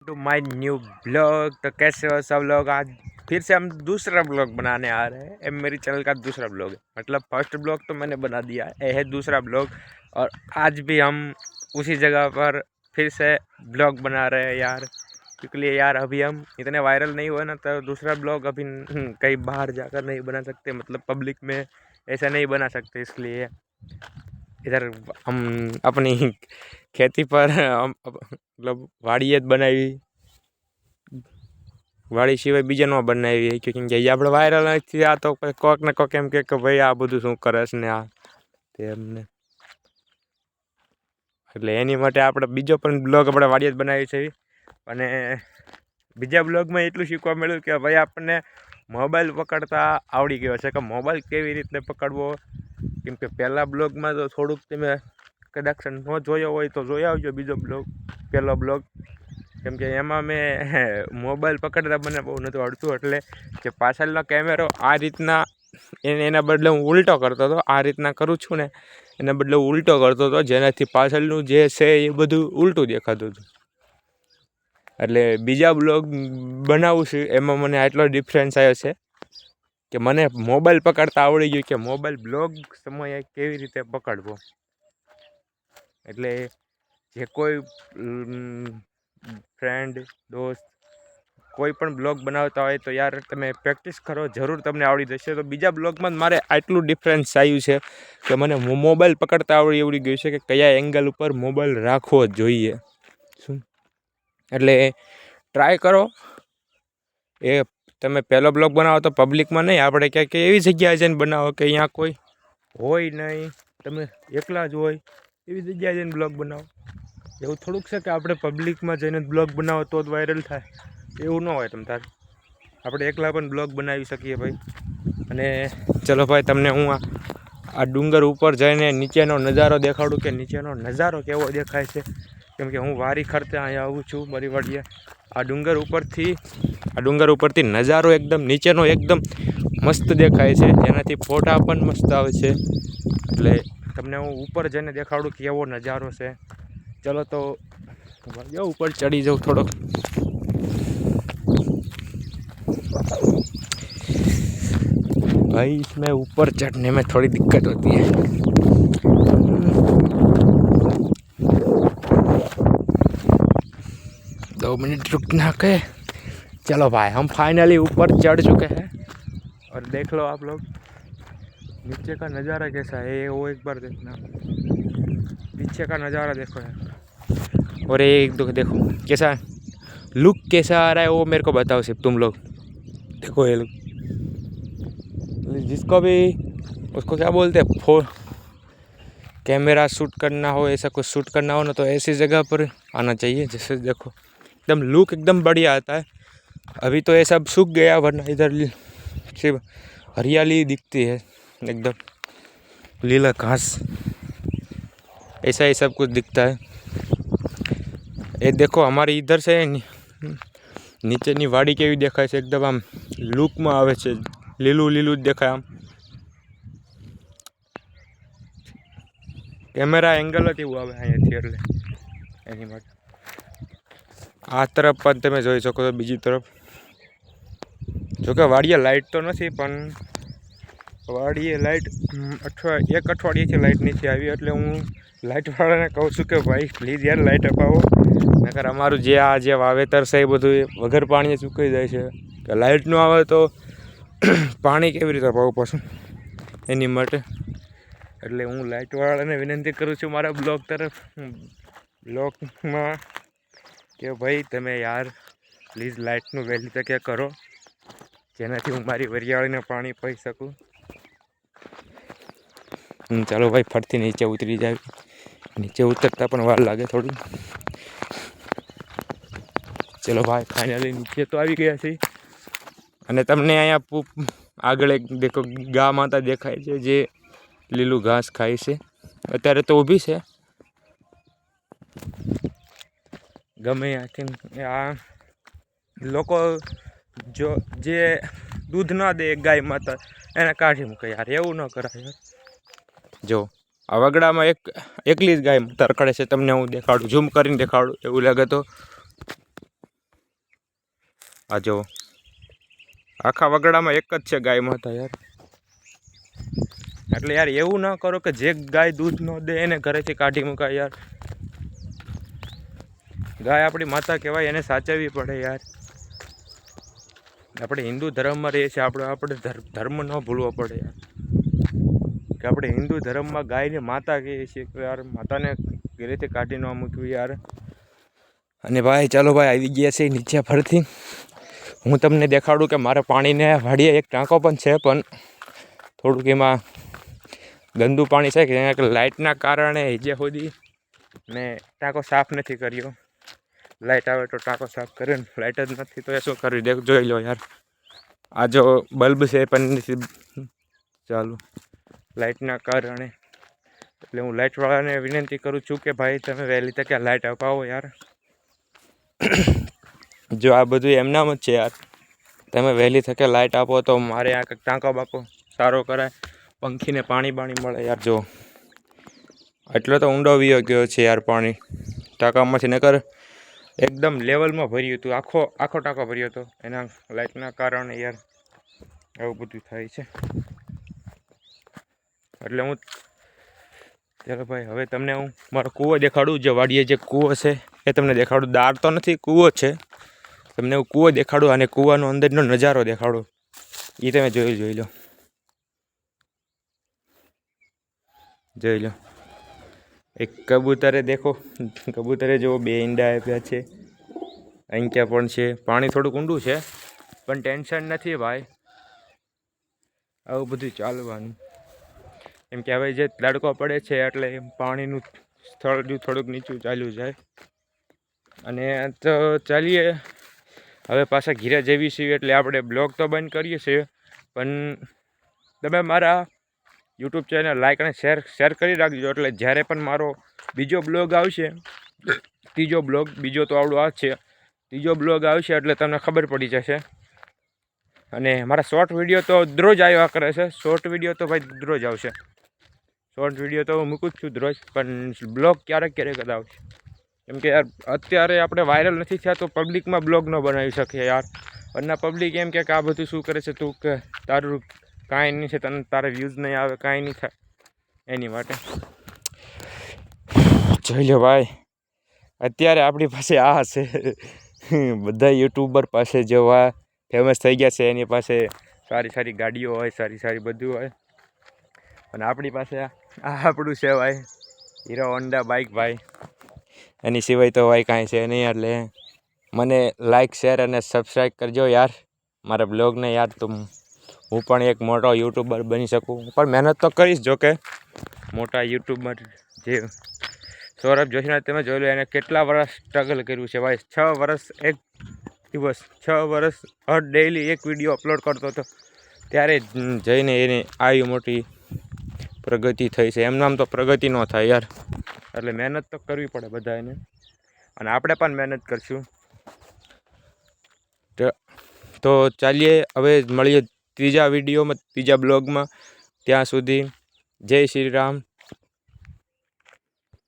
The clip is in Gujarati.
To my new blog. तो कैसे हो सब लोग। आज फिर से हम दूसरा ब्लॉग बनाने आ रहे हैं। ये मेरी चैनल का दूसरा ब्लॉग है, मतलब फर्स्ट ब्लॉग तो मैंने बना दिया है, ये है दूसरा ब्लॉग। और आज भी हम उसी जगह पर फिर से ब्लॉग बना रहे हैं यार, क्योंकि यार अभी हम इतने वायरल नहीं हुए ना, तो दूसरा ब्लॉग अभी कहीं बाहर जाकर नहीं बना सकते, मतलब पब्लिक में ऐसा नहीं बना सकते। इसलिए इधर हम अपनी खेती पर मतलब વાડીએ જ બનાવી, વાડી સિવાય બીજે ન બનાવી, કેમ કે આપણે વાયરલ નથી આ તો કોક ને કોક એમ કે ભાઈ આ બધું શું કરસ ને આ તેમને, એટલે એની માટે આપણે બીજો પણ બ્લોગ આપણે વાડીએ જ બનાવી છે। અને બીજા બ્લોગમાં એટલું શીખવા મળ્યું કે ભાઈ આપણને મોબાઈલ પકડતા આવડી ગયો છે, કે મોબાઈલ કેવી રીતે પકડવો। કેમ કે પહેલાં બ્લોગમાં તો થોડુંક તમે કદાચ ન જોયો હોય તો જોઈ આવજો બીજો બ્લોગ, પહેલો બ્લોગ। કેમ કે એમાં મેં મોબાઈલ પકડતા મને બહુ નહોતું આવડતું, એટલે કે પાછળનો કેમેરો આ રીતના એના બદલે હું ઉલટો કરતો હતો, આ રીતના કરું છું ને એના બદલે ઉલટો કરતો હતો, જેનાથી પાછળનું જે છે એ બધું ઉલટું દેખાતું હતું। એટલે બીજા બ્લોગ બનાવું છું એમાં મને આટલો ડિફરન્સ આવ્યો છે કે મને મોબાઈલ પકડતા આવડી ગયું કે મોબાઈલ બ્લોગ સમયે કેવી રીતે પકડવો। એટલે જે કોઈ ફ્રેન્ડ દોસ્ત કોઈ પણ બ્લોગ બનાવતા હોય તો યાર તમે પ્રેક્ટિસ કરો, જરૂર તમને આવડી જશે। તો બીજા બ્લોગમાં મારે આટલું ડિફરન્સ આવ્યું છે કે મને મોબાઈલ પકડતા આવડી ગયું છે કે કયા એંગલ ઉપર મોબાઈલ રાખવો જોઈએ શું। એટલે ટ્રાય કરો, એ તમે પહેલો બ્લોગ બનાવો તો પબ્લિકમાં નહીં, આપણે ક્યાંક એવી જગ્યાએ જઈને બનાવો કે અહીંયા કોઈ હોય નહીં, તમે એકલા જ હોય એવી જગ્યાએ જઈને બ્લોગ બનાવો। એવું થોડુંક છે કે આપણે પબ્લિકમાં જઈને બ્લોગ બનાવો તો જ વાયરલ થાય, એવું ન હોય। તારે આપણે એકલા પણ બ્લોગ બનાવી શકીએ ભાઈ। અને ચલો ભાઈ તમને હું આ ડુંગર ઉપર જઈને નીચેનો નજારો દેખાડું કે નીચેનો નજારો કેવો દેખાય છે। કેમ કે હું વારી ખર્ચે અહીંયા આવું છું મારી વાડીએ। આ ડુંગર ઉપરથી નજારો એકદમ નીચેનો એકદમ મસ્ત દેખાય છે, જેનાથી ફોટા પણ મસ્ત આવે છે। એટલે તમને હું ઉપર જઈને દેખાડું કેવો નજારો છે। चलो तो ऊपर चढ़ी जाऊँ थोड़ो। भाई इसमें ऊपर चढ़ने में थोड़ी दिक्कत होती है। 2 मिनट रुकना के। चलो भाई हम फाइनली ऊपर चढ़ चुके हैं और देख लो आप लोग नीचे का नज़ारा कैसा है, वो एक बार देखना, पीछे का नज़ारा देखो यार। और एक देखो कैसा लुक कैसा आ रहा है वो मेरे को बताओ सिर्फ तुम लोग। देखो ये लुक, जिसको भी उसको क्या बोलते हैं, कैमरा शूट करना हो, ऐसा कुछ शूट करना हो ना, तो ऐसी जगह पर आना चाहिए। जैसे देखो एकदम लुक एकदम बढ़िया आता है। अभी तो ये सब सूख गया, वरना इधर सिर्फ हरियाली दिखती है, एकदम लीला घास, ऐसा ही सब कुछ दिखता है। ये देखो हमारे इधर से नीचे वाड़ी केवी देखाय छे, एकदम आम लुक में आवे छे, लीलू लीलू ज देखाय। आम कैमरा एंगल ज एवुं आवे अहींयाथी, એટલે એની માટે આ તરફ પણ તમે જોઈ શકો છો। બીજી તરફ જોકે વાડીએ લાઇટ તો નથી, પણ વાડીએ લાઇટ એક અઠવાડિયેથી લાઇટ નથી આવી, એટલે હું લાઇટવાળાને કહું છું કે ભાઈ પ્લીઝ યાર લાઇટ અપાવો, નકર અમારું જે વાવેતર છે એ બધું વગર પાણીએ સુકાઈ જાય છે। કે લાઇટ ન આવે તો પાણી કેવી રીતે અપાવવું પડશે એની માટે। એટલે હું લાઇટવાળાને વિનંતી કરું છું મારા બ્લોગમાં કે ભાઈ તમે યાર પ્લીઝ લાઇટનું વહેલી તકે કરો, જેનાથી હું મારી વરિયાળીને પાણી પાઈ શકું। ચાલો ભાઈ ફટથી નીચે ઉતરી જાય, નીચે ઉતરતા પણ વાર લાગે થોડી। ચલો ભાઈ ફાઇનલી નીચે તો આવી ગયા છીએ, અને તમને અહીંયા આગળ એક દેખો ગા માતા દેખાય છે, જે લીલું ઘાસ ખાય છે। અત્યારે તો ઊભી છે, ગમે ત્યાંથી આ લોકો જો જે દૂધ ના દે ગાય માતા એને કાઢી મૂકે યાર, એવું ન કરાય યાર। જો આ વગડામાં એકલી જ ગાય માતા રખડે છે, તમને હું દેખાડું, ઝૂમ કરીને દેખાડું, એવું લાગે તો આ જો આખા વગડામાં એક જ છે ગાય માતા યાર. એટલે યાર એવું ના કરો કે જે ગાય દૂધ ન દે એને ઘરેથી કાઢી મુકાય યાર. ગાય આપણી માતા કહેવાય, એને સાચવવી પડે યાર. આપણે હિન્દુ ધર્મમાં રહીએ છીએ, આપણે ધર્મ ન ભૂલવો પડે યાર. કે આપણે હિન્દુ ધર્મમાં ગાયને માતા કહીએ છીએ તો યાર માતાને ઘરેથી કાઢી ન મૂકવી યાર. અને ભાઈ ચાલો ભાઈ આવી ગયા છે નીચે ફરથી. હું તમને દેખાડું કે મારે પાણીને વાડીએ એક ટાંકો પણ છે, પણ થોડુંક એમાં ગંદુ પાણી છે કે લાઇટના કારણે હજે સુધી ને ટાંકો સાફ નથી કર્યો. લાઇટ આવે તો ટાંકો સાફ કરે ને લાઇટ જ નથી તો એ શું કરવી દેખ જોઈ લો યાર. આ જો બલ્બ છે પણ નથી ચાલુ લાઇટના કારણે. એટલે હું લાઇટવાળાને વિનંતી કરું છું કે ભાઈ તમે વહેલી તકે લાઇટ અપાવો યાર. જો આ બધું એમનામ જ છે યાર. તમે વહેલી તકે લાઇટ આપો તો મારે આ કંઈક ટાંકો બાંકો સારો કરાય, પંખીને પાણી બાણી મળે યાર. જો એટલો તો ઊંડો વિયો ગયો છે યાર પાણી ટાંકામાંથી, નકર એકદમ લેવલમાં ભર્યું હતું, આખો ટાંકો ભર્યો હતો. એના લાઇટના કારણે યાર આવું બધું થાય છે. એટલે હું ચાલો ભાઈ હવે તમને હું મારો કૂવો દેખાડું. જે વાડીએ જે કૂવો છે એ તમને દેખાડું. દાર તો નથી, કૂવો છે. તમને હું કૂવો દેખાડું અને કૂવાનો અંદરનો નજારો દેખાડું, એ તમે જોઈ લો. જોઈ લો એક કબૂતરે દેખો, કબૂતરે જો 2 ઈંડા આપ્યા છે. અહીં ક્યાં પણ છે. પાણી થોડુંક ઊંડું છે પણ ટેન્શન નથી ભાઈ, આવું બધું ચાલવાનું. એમ કે હવે જે તડકો પડે છે એટલે પાણીનું સ્થળ થોડુંક નીચું ચાલ્યું જાય. અને તો ચાલીએ હવે પાછા ઘીરે જેવી છીએ એટલે આપણે બ્લોગ તો બંધ કરીએ છીએ, પણ તમે મારા યુટ્યુબ ચેનલ લાઈક અને શેર કરી રાખજો. એટલે જ્યારે પણ મારો બીજો બ્લોગ આવશે, ત્રીજો બ્લોગ, બીજો તો આવડો આ છે, ત્રીજો બ્લોગ આવશે એટલે તમને ખબર પડી જશે. અને મારા શોર્ટ વિડીયો તો દરરોજ આવ્યા કરે છે. શોર્ટ વિડીયો તો ભાઈ દરરોજ આવશે. શોર્ટ વિડીયો તો હું મૂકું જ છું દરરોજ, પણ બ્લોગ ક્યારેક જ આવશે. કેમ કે યાર અત્યારે આપણે વાયરલ નથી થયા તો પબ્લિકમાં બ્લોગ ન બનાવી શકીએ યાર. અને પબ્લિક એમ કે આ બધું શું કરે છે તું, કે તારું કાંઈ નહીં છે, તને તારે વ્યૂઝ નહીં આવે, કાંઈ નહીં થાય. એની માટે જોઈ લો ભાઈ, અત્યારે આપણી પાસે આ છે. બધા યુટ્યુબર પાસે જેવા ફેમસ થઈ ગયા છે એની પાસે સારી ગાડીઓ હોય, સારી બધું હોય. અને આપણી પાસે આ આપણું છે ભાઈ, હીરો હોન્ડા બાઇક ભાઈ. એની સિવાય તો ભાઈ કાંઈ છે નહીં. એટલે મને લાઈક, શેર અને સબસ્ક્રાઈબ કરજો યાર મારા બ્લોગને યાર. તો હું પણ એક મોટો યુટ્યુબર બની શકું. હું પણ મહેનત તો કરીશ. જો કે મોટા યુટ્યુબર જે સૌરભ જોશીના તમે જોઈ લો, એને કેટલા વર્ષ સ્ટ્રગલ કર્યું છે ભાઈ. 6 વર્ષ એક દિવસ, 6 વર્ષ ડેઈલી એક વિડીયો અપલોડ કરતો હતો, ત્યારે જઈને એને આવી મોટી પ્રગતિ થઈ છે. એમનામ તો પ્રગતિ ન થાય યાર. એટલે મહેનત તો કરવી પડે બધાને, અને આપણે પણ મહેનત કરશું. તો ચાલીએ હવે મળીએ ત્રીજા વિડીયોમાં, ત્રીજા બ્લોગમાં. ત્યાં સુધી જય શ્રી રામ,